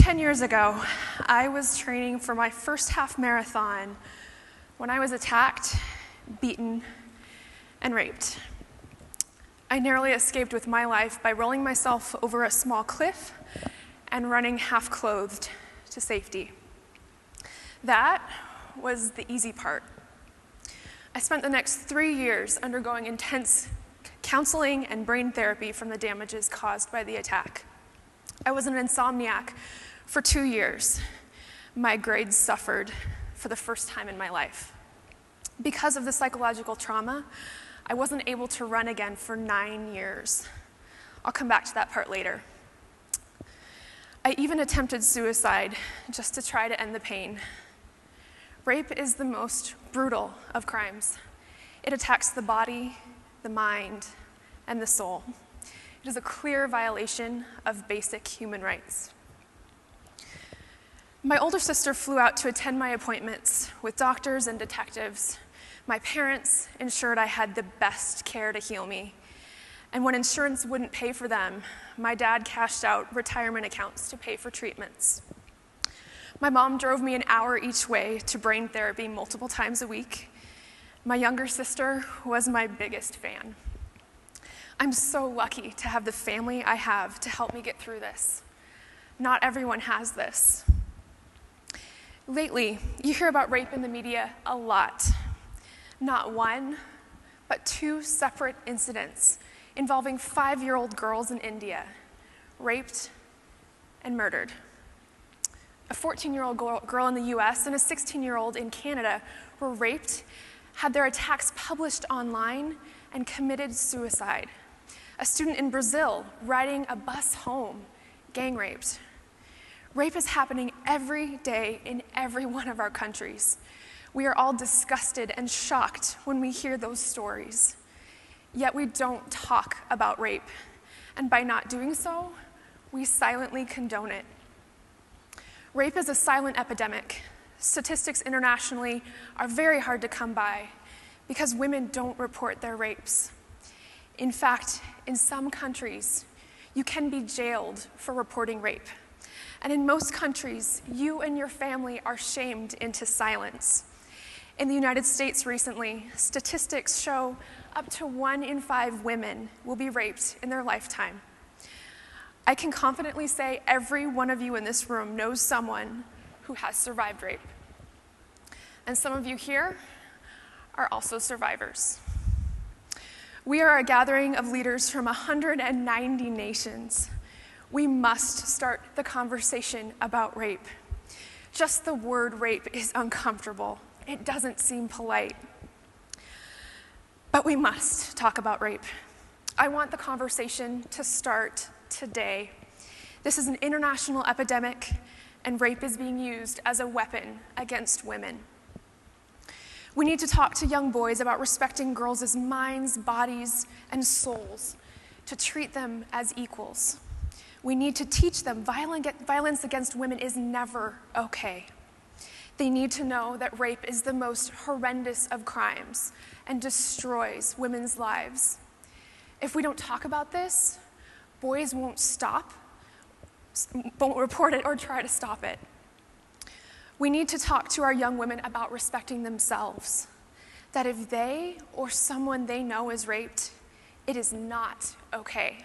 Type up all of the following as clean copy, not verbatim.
10 years ago, I was training for my first half marathon when I was attacked, beaten, and raped. I narrowly escaped with my life by rolling myself over a small cliff and running half-clothed to safety. That was the easy part. I spent the next 3 years undergoing intense counseling and brain therapy from the damages caused by the attack. I was an insomniac for 2 years. My grades suffered for the first time in my life. Because of the psychological trauma, I wasn't able to run again for 9 years. I'll come back to that part later. I even attempted suicide just to try to end the pain. Rape is the most brutal of crimes. It attacks the body, the mind, and the soul. It is a clear violation of basic human rights. My older sister flew out to attend my appointments with doctors and detectives. My parents ensured I had the best care to heal me. And when insurance wouldn't pay for them, my dad cashed out retirement accounts to pay for treatments. My mom drove me an hour each way to brain therapy multiple times a week. My younger sister was my biggest fan. I'm so lucky to have the family I have to help me get through this. Not everyone has this. Lately, you hear about rape in the media a lot. Not one, but 2 separate incidents involving 5-year-old girls in India, raped and murdered. A 14-year-old girl in the US and a 16-year-old in Canada were raped, had their attacks published online, and committed suicide. A student in Brazil riding a bus home, gang raped. Rape is happening every day in every one of our countries. We are all disgusted and shocked when we hear those stories. Yet we don't talk about rape, and by not doing so, we silently condone it. Rape is a silent epidemic. Statistics internationally are very hard to come by because women don't report their rapes. In fact, in some countries, you can be jailed for reporting rape. And in most countries, you and your family are shamed into silence. In the United States recently, statistics show up to 1 in 5 women will be raped in their lifetime. I can confidently say every one of you in this room knows someone who has survived rape. And some of you here are also survivors. We are a gathering of leaders from 190 nations. We must start the conversation about rape. Just the word rape is uncomfortable. It doesn't seem polite. But we must talk about rape. I want the conversation to start today. This is an international epidemic, and rape is being used as a weapon against women. We need to talk to young boys about respecting girls' minds, bodies, and souls, to treat them as equals. We need to teach them violence against women is never okay. They need to know that rape is the most horrendous of crimes and destroys women's lives. If we don't talk about this, boys won't report it or try to stop it. We need to talk to our young women about respecting themselves, that if they or someone they know is raped, it is not okay.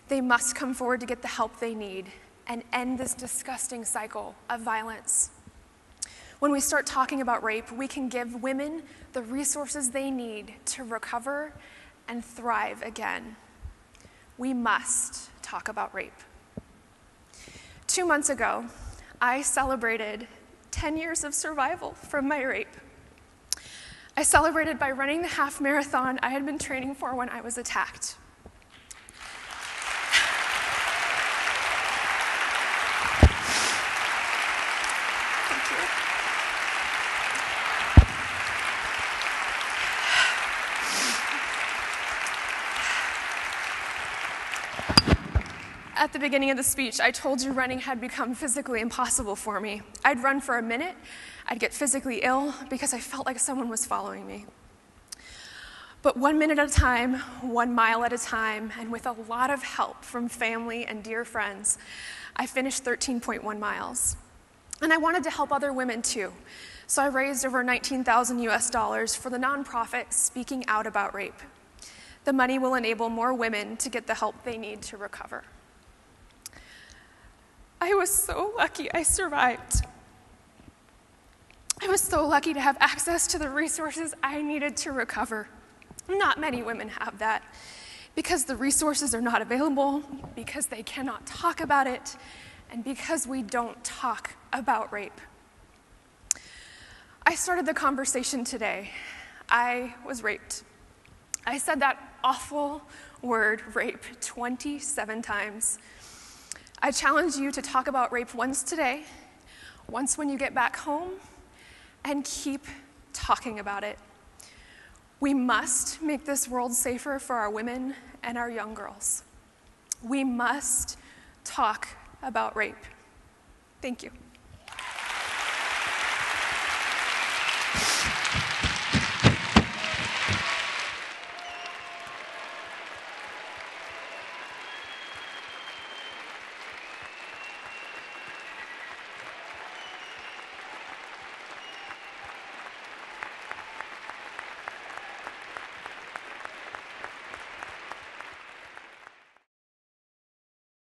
They must come forward to get the help they need and end this disgusting cycle of violence. When we start talking about rape, we can give women the resources they need to recover and thrive again. We must talk about rape. 2 months ago, I celebrated 10 years of survival from my rape. I celebrated by running the half marathon I had been training for when I was attacked. At the beginning of the speech, I told you running had become physically impossible for me. I'd run for a minute, I'd get physically ill because I felt like someone was following me. But 1 minute at a time, 1 mile at a time, and with a lot of help from family and dear friends, I finished 13.1 miles. And I wanted to help other women too. So I raised over $19,000 for the nonprofit Speaking Out About Rape. The money will enable more women to get the help they need to recover. I was so lucky I survived. I was so lucky to have access to the resources I needed to recover. Not many women have that, because the resources are not available, because they cannot talk about it, and because we don't talk about rape. I started the conversation today. I was raped. I said that awful word, rape, 27 times. I challenge you to talk about rape once today, once when you get back home, and keep talking about it. We must make this world safer for our women and our young girls. We must talk about rape. Thank you.